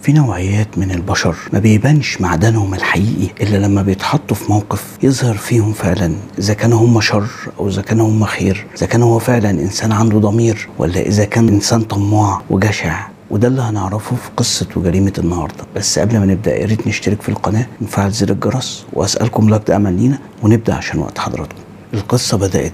في نوعيات من البشر ما بيبانش معدنهم الحقيقي إلا لما بيتحطوا في موقف يظهر فيهم فعلا إذا كانوا هم شر أو إذا كانوا هم خير، إذا كان هو فعلا إنسان عنده ضمير ولا إذا كان إنسان طماع وجشع. وده اللي هنعرفه في قصة وجريمة النهاردة. بس قبل ما نبدأ يا ريت نشترك في القناة ونفعل زر الجرس وأسألكم لايك أمل لينا ونبدأ عشان وقت حضراتكم. القصة بدأت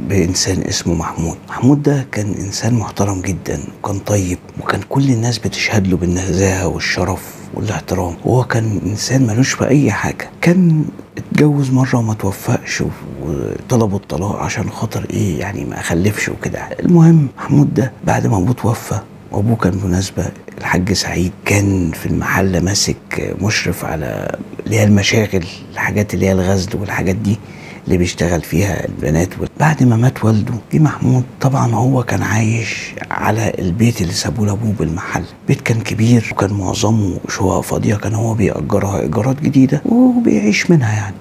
بإنسان اسمه محمود. محمود ده كان إنسان محترم جدا وكان طيب وكان كل الناس بتشهد له بالنزاهة والشرف والاحترام، وهو كان إنسان ملوش في أي حاجة. كان اتجوز مرة وما توفقش وطلبوا الطلاق عشان خاطر إيه يعني ما خلفش وكده. المهم محمود ده بعد ما أبوه توفى، وأبوه كان بالمناسبة الحاج سعيد، كان في المحل ماسك مشرف على اللي هي المشاغل، الحاجات اللي هي الغزل والحاجات دي اللي بيشتغل فيها البنات. بعد ما مات والده جه محمود، طبعا هو كان عايش على البيت اللي سابوه لابوه بالمحل. بيت كان كبير وكان معظمه شقق فاضيه، كان هو بيأجرها ايجارات جديده وبيعيش منها يعني.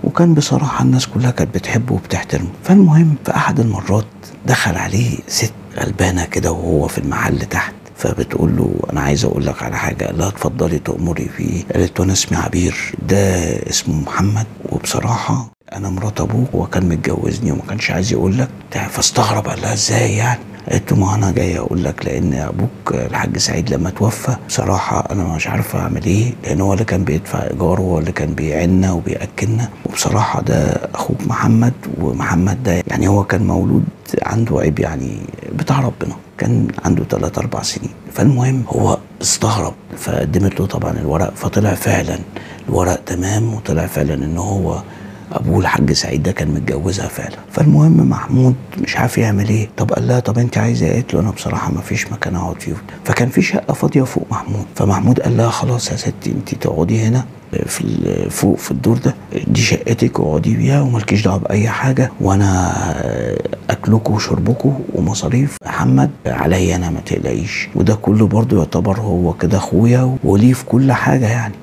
وكان بصراحه الناس كلها كانت بتحبه وبتحترمه. فالمهم في احد المرات دخل عليه ست غلبانه كده وهو في المحل تحت، فبتقول له انا عايزه اقول لك على حاجه. قال لها اتفضلي تأمري فيه. قالت له انا اسمي عبير، ده اسمه محمد، وبصراحه انا مرات ابوك، هو كان متجوزني وما كانش عايز يقول لك. فاستغرب، قال لها ازاي يعني؟ قالت له ما انا جاي اقول لك لان ابوك الحاج سعيد لما توفى بصراحه انا مش عارفه اعمل ايه، لان هو اللي كان بيدفع ايجاره وهو اللي كان بيعنا وبياكلنا، وبصراحه ده اخوك محمد، ومحمد ده يعني هو كان مولود عنده عيب يعني بتاع ربنا، كان عنده 3-4 سنين. فالمهم هو استغرب، فقدمت له طبعا الورق، فطلع فعلا الورق تمام، وطلع فعلا ان هو ابوه الحاج سعيد ده كان متجوزها فعلا. فالمهم محمود مش عارف يعمل ايه. طب قال لها طب انت عايزه ايه؟ قالت له انا بصراحه ما فيش مكان اقعد فيه. فكان في شقه فاضيه فوق محمود، فمحمود قال لها خلاص يا ستي انت تقعدي هنا في فوق في الدور ده، دي شقتك اقعدي بيها ومالكيش دعوه باي حاجه، وانا اكلكم وشربكم ومصاريف محمد عليا انا ما تقلقيش. وده كله برضو يعتبر هو كده اخويا وليه في كل حاجه يعني.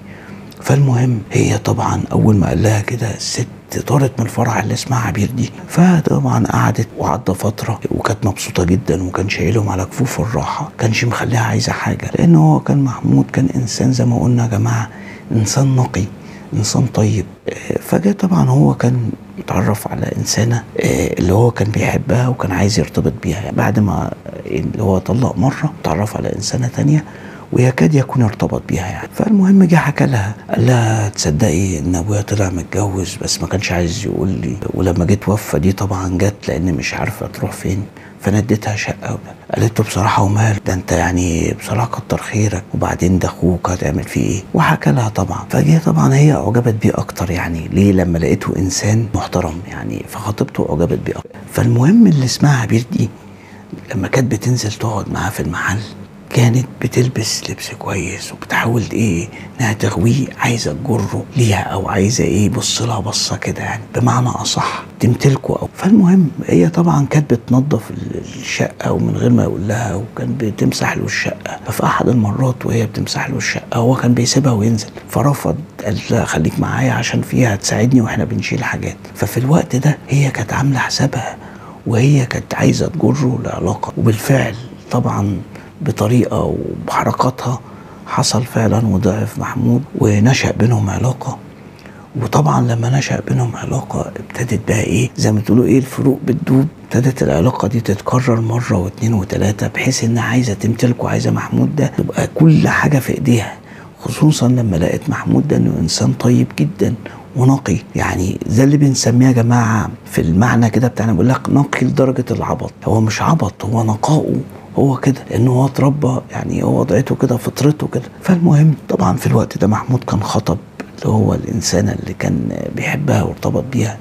فالمهم هي طبعا اول ما قال لها كده الست طارت من الفرح اللي اسمها عبير دي. فطبعا قعدت وعدى فتره وكانت مبسوطه جدا وكان شايلهم على كفوف الراحه، كانش مخليها عايزه حاجه، لان هو كان محمود كان انسان زي ما قلنا يا جماعه انسان نقي، انسان طيب. فجاء طبعا هو كان اتعرف على انسانه اللي هو كان بيحبها وكان عايز يرتبط بيها يعني. بعد ما اللي هو طلق مره اتعرف على انسانه تانية ويكاد يكون ارتبط بيها يعني. فالمهم جه حكى لها، قال لها تصدقي ان ابويا طلع متجوز بس ما كانش عايز يقول لي، ولما جيت توفى دي طبعا جت لان مش عارفه تروح فين، فانا اديتها شقه. قالت له بصراحه ومال ده انت يعني بصراحه كتر خيرك، وبعدين ده اخوك هتعمل فيه ايه؟ وحكى لها طبعا. فجه طبعا هي اعجبت بيه اكتر يعني، ليه؟ لما لقيته انسان محترم يعني، فخطيبته اعجبت بيه اكتر. فالمهم اللي اسمها عبير دي لما كانت بتنزل تقعد معاه في المحل كانت بتلبس لبس كويس وبتحاول ايه انها تغويه، عايزه تجره ليها او عايزه ايه يبص لها بصه كده يعني، بمعنى اصح تمتلكه او. فالمهم هي طبعا كانت بتنظف الشقه ومن غير ما يقول لها، وكان بتمسح له الشقه. ففي احد المرات وهي بتمسح له الشقه هو كان بيسيبها وينزل، فرفض، قال لها خليك معايا عشان فيها هتساعدني واحنا بنشيل حاجات. ففي الوقت ده هي كانت عامله حسابها وهي كانت عايزه تجره لعلاقه، وبالفعل طبعا بطريقة وبحركاتها حصل فعلا وضعف محمود ونشأ بينهم علاقة. وطبعا لما نشأ بينهم علاقة ابتدت بقى ايه زي ما تقولوا ايه الفروق بتدوب. ابتدت العلاقة دي تتكرر مرة واثنين وثلاثة، بحيث انها عايزة تمتلكه، عايزة محمود ده تبقى كل حاجة في ايديها، خصوصا لما لقيت محمود ده انه انسان طيب جدا ونقي يعني. ده اللي بنسميه يا جماعة في المعنى كده بتاعنا، بقول لك نقي لدرجة العبط. هو مش عبط، هو نقاؤه هو كده، لانه هو اتربى يعني، هو وضعته كده فطرته كده. فالمهم طبعا في الوقت ده محمود كان خطب اللي هو الانسانه اللي كان بيحبها وارتبط بيها.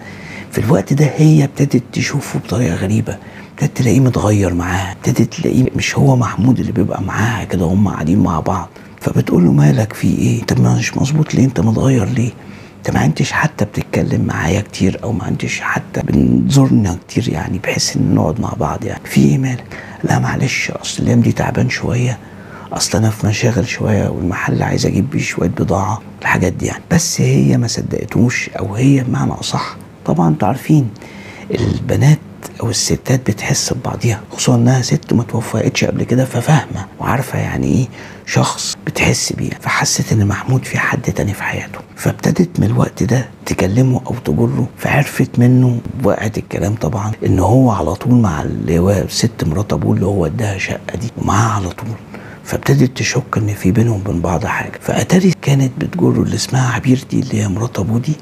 في الوقت ده هي ابتدت تشوفه بطريقه غريبه، ابتدت تلاقيه متغير معاها، ابتدت تلاقيه مش هو محمود اللي بيبقى معاها كده هم قاعدين مع بعض. فبتقول له مالك في ايه؟ انت مش مظبوط ليه؟ انت متغير ليه؟ انت ما انتش حتى بتتكلم معايا كتير، او ما انتش حتى بنزورنا كتير يعني بحيث ان نقعد مع بعض يعني، في ايه مالك؟ لا معلش اصل الايام دي تعبان شويه، اصل انا في مشاغل شويه والمحل عايز اجيب بيه شويه بضاعه الحاجات دي يعني. بس هي ما صدقتوش، او هي بمعنى اصح طبعا انتوا عارفين البنات او الستات بتحس ببعضيها، خصوصا انها ست ما توفقتش قبل كده، ففاهمه وعارفه يعني ايه شخص بتحس بيه. فحست ان محمود في حد تاني في حياته، فابتدت من الوقت ده تكلمه او تجره. فعرفت منه وقعت الكلام طبعا ان هو على طول مع اللي هو ست مرات ابوه اللي هو اداها شقه دي ومعاها على طول. فابتدت تشك ان في بينهم وبين بعض حاجه. فاتاري كانت بتجره اللي اسمها عبير دي اللي هي مرات ابوه دي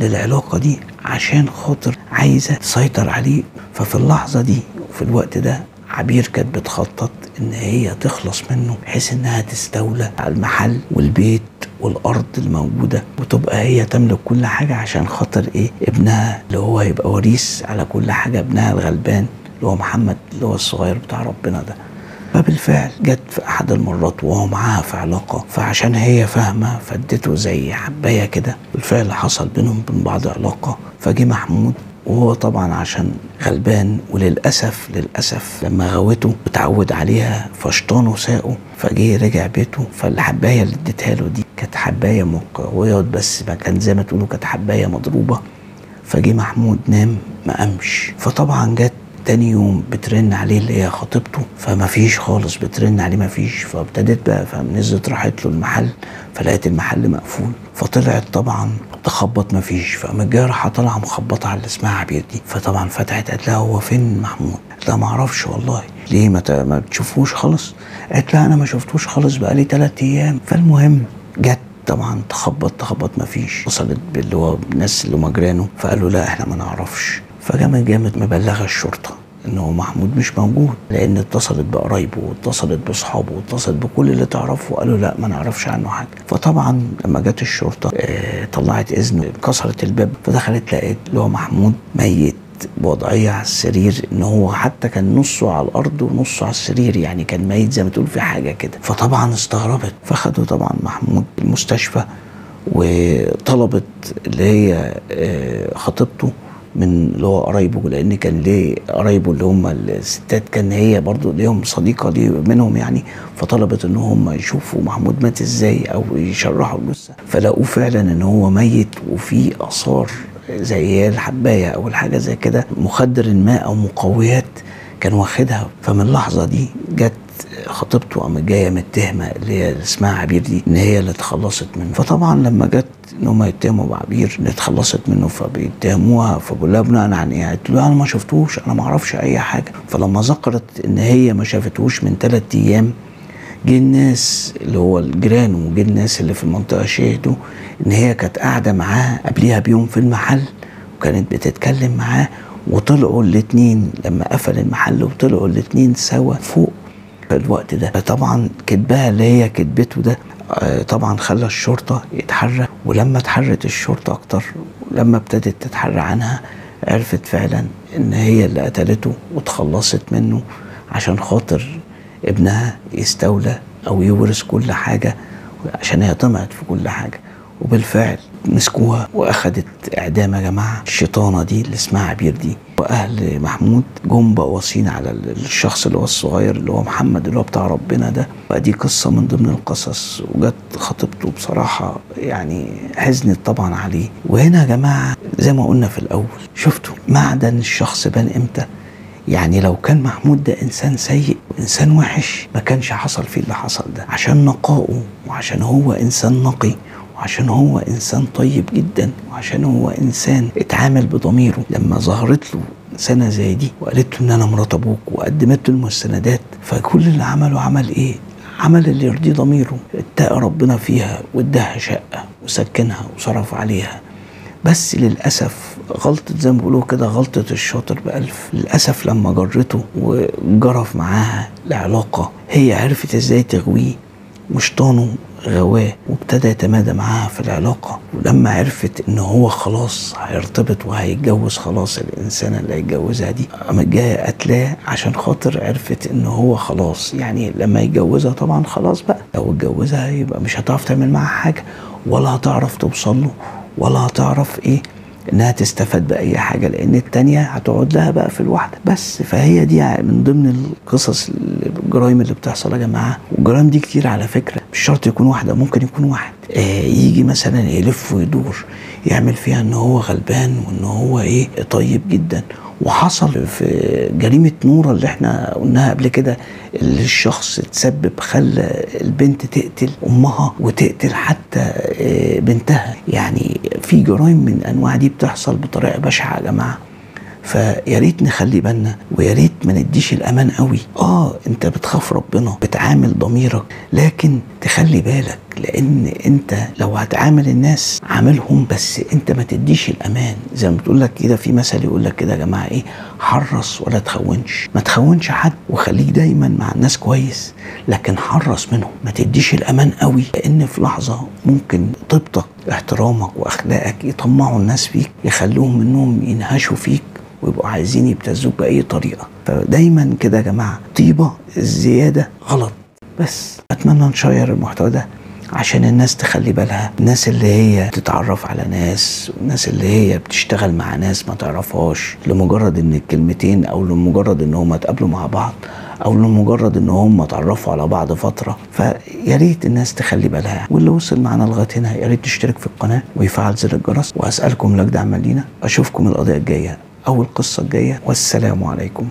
للعلاقه دي عشان خاطر عايزه تسيطر عليه. ففي اللحظه دي وفي الوقت ده عبير كانت بتخطط ان هي تخلص منه بحيث انها تستولى على المحل والبيت والارض الموجوده وتبقى هي تملك كل حاجه عشان خاطر ايه؟ ابنها اللي هو هيبقى وريث على كل حاجه، ابنها الغلبان اللي هو محمد اللي هو الصغير بتاع ربنا ده. فبالفعل جت في احد المرات وهو معاها في علاقه، فعشان هي فاهمه فادته زي حبايه كده. بالفعل حصل بينهم وبين بعض علاقه. فجه محمود وهو طبعا عشان غلبان وللأسف لما غوته اتعود عليها فشطانه ساقه، فجه رجع بيته. فالحباية اللي اديتها له دي كانت حباية مقوية بس ما كان زي ما تقولوا كانت حباية مضروبة. فجه محمود نام ما قامش. فطبعا جت تاني يوم بترن عليه اللي هي خطيبته، فما فيش خالص، بترن عليه ما فيش. فابتدت بقى فنزلت راحت له المحل فلقيت المحل مقفول. فطلعت طبعا تخبط ما فيش. فقامت جايه رايحه طالعه مخبطه على اللي اسمها عبير دي. فطبعا فتحت قالت لها هو فين محمود؟ قالت لها ما اعرفش والله. ليه ما بتشوفوش خالص؟ قالت لها انا ما شفتوش خالص بقالي 3 ايام. فالمهم جت طبعا تخبط ما فيش. وصلت باللي هو الناس اللي هم جيرانه فقالوا لا احنا ما نعرفش. فجامت مبلغه الشرطه ان هو محمود مش موجود، لان اتصلت بقرايبه واتصلت باصحابه واتصلت بكل اللي تعرفه وقالوا لا ما نعرفش عنه حاجه. فطبعا لما جت الشرطه طلعت اذن، كسرت الباب فدخلت لقيت اللي هو محمود ميت بوضعيه على السرير، ان هو حتى كان نصه على الارض ونصه على السرير، يعني كان ميت زي ما تقول في حاجه كده. فطبعا استغربت. فخدوا طبعا محمود المستشفى وطلبت اللي هي خطيبته من اللي هو قرايبه، لان كان ليه قرايبه اللي هم الستات كان هي برضو ليهم صديقه ليه منهم يعني. فطلبت ان هم يشوفوا محمود مات ازاي او يشرحوا الجثه. فلقوه فعلا ان هو ميت وفي اثار زي الحبايه او الحاجه زي كده مخدر ما او مقويات كان واخدها. فمن اللحظه دي جت خطيبته قامت جايه متهمه اللي هي اسمها عبير دي ان هي اللي اتخلصت منه. فطبعا لما جت ان هم يتهموا بعبير اللي اتخلصت منه فبيتهموها، فبقول لها بناء عن ايه؟ قالت له انا ما شفتوش، انا ما اعرفش اي حاجه. فلما ذكرت ان هي ما شافتهوش من 3 ايام جه الناس اللي هو الجيران وجه الناس اللي في المنطقه شهدوا ان هي كانت قاعده معاه قبليها بيوم في المحل وكانت بتتكلم معاه، وطلعوا الاتنين لما قفل المحل وطلعوا الاتنين سوا فوق في الوقت ده. فطبعا كدبها اللي هي كدبته ده طبعا خلى الشرطه يتحرك. ولما اتحرت الشرطه اكتر ولما ابتدت تتحرى عنها عرفت فعلا ان هي اللي قتلته وتخلصت منه عشان خاطر ابنها يستولى او يورث كل حاجه، عشان هي طمعت في كل حاجه. وبالفعل مسكوها واخدت اعدام يا جماعه الشيطانه دي اللي اسمها عبير دي. واهل محمود جم بقوا واصين على الشخص اللي هو الصغير اللي هو محمد اللي هو بتاع ربنا ده. فدي قصه من ضمن القصص. وجت خطيبته بصراحه يعني حزنت طبعا عليه. وهنا يا جماعه زي ما قلنا في الاول، شفتوا معدن الشخص بان امتى؟ يعني لو كان محمود ده انسان سيء وانسان وحش ما كانش حصل فيه اللي حصل ده، عشان نقائه وعشان هو انسان نقي وعشان هو انسان طيب جدا وعشان هو انسان اتعامل بضميره. لما ظهرت له انسانه زي دي وقالت له ان انا مرات ابوك وقدمت له المستندات، فكل اللي عمله عمل ايه؟ عمل اللي يرضيه ضميره. اتقى ربنا فيها واداها شقه وسكنها وصرف عليها. بس للأسف غلطة زي ما بيقولوا كده غلطة الشاطر بألف. للأسف لما جرته وجرف معاها العلاقة هي عرفت ازاي تغويه، وشطانه غواه وابتدى يتمادى معاها في العلاقة. ولما عرفت ان هو خلاص هيرتبط وهيتجوز خلاص الانسانة اللي هيتجوزها دي، قامت جاية قتلاه عشان خاطر عرفت ان هو خلاص يعني لما يتجوزها طبعا خلاص بقى لو اتجوزها يبقى مش هتعرف تعمل معاها حاجة ولا هتعرف توصل له ولا هتعرف ايه انها تستفاد باي حاجه، لان التانيه هتقعد لها بقى في الواحده بس. فهي دي من ضمن القصص الجرائم اللي بتحصل يا جماعه. والجرائم دي كتير على فكره، مش شرط يكون واحده، ممكن يكون واحد يجي مثلا يلف ويدور يعمل فيها ان هو غلبان وان هو ايه طيب جدا، وحصل في جريمة نورة اللي احنا قلناها قبل كده، اللي الشخص تسبب خلى البنت تقتل امها وتقتل حتى بنتها. يعني في جرائم من انواع دي بتحصل بطريقة بشعة يا جماعة. فيا ريت نخلي بالنا، ويا ريت ما نديش الامان قوي. انت بتخاف ربنا، بتعامل ضميرك، لكن تخلي بالك، لان انت لو هتعامل الناس عاملهم، بس انت ما تديش الامان. زي ما بتقول لك كده، في مثل يقول لك كده يا جماعه ايه، حرص ولا تخونش. ما تخونش حد، وخليك دايما مع الناس كويس، لكن حرص منهم، ما تديش الامان قوي، لان في لحظه ممكن طيبتك، احترامك واخلاقك يطمعوا الناس فيك، يخلوهم انهم ينهشوا فيك ويبقوا عايزين يبتزوك بأي طريقة. فدايما كده يا جماعة، طيبة الزيادة غلط. بس أتمنى نشير المحتوى ده عشان الناس تخلي بالها، الناس اللي هي تتعرف على ناس، والناس اللي هي بتشتغل مع ناس ما تعرفهاش لمجرد ان الكلمتين، او لمجرد ان هم اتقابلوا مع بعض، او لمجرد ان هم اتعرفوا على بعض فترة. فيا ريت الناس تخلي بالها. واللي وصل معنا لغاية هنا يا ريت تشترك في القناة ويفعل زر الجرس، واسألكم لك دعما لينا. اشوفكم القضية الجاية او القصة الجاية، والسلام عليكم.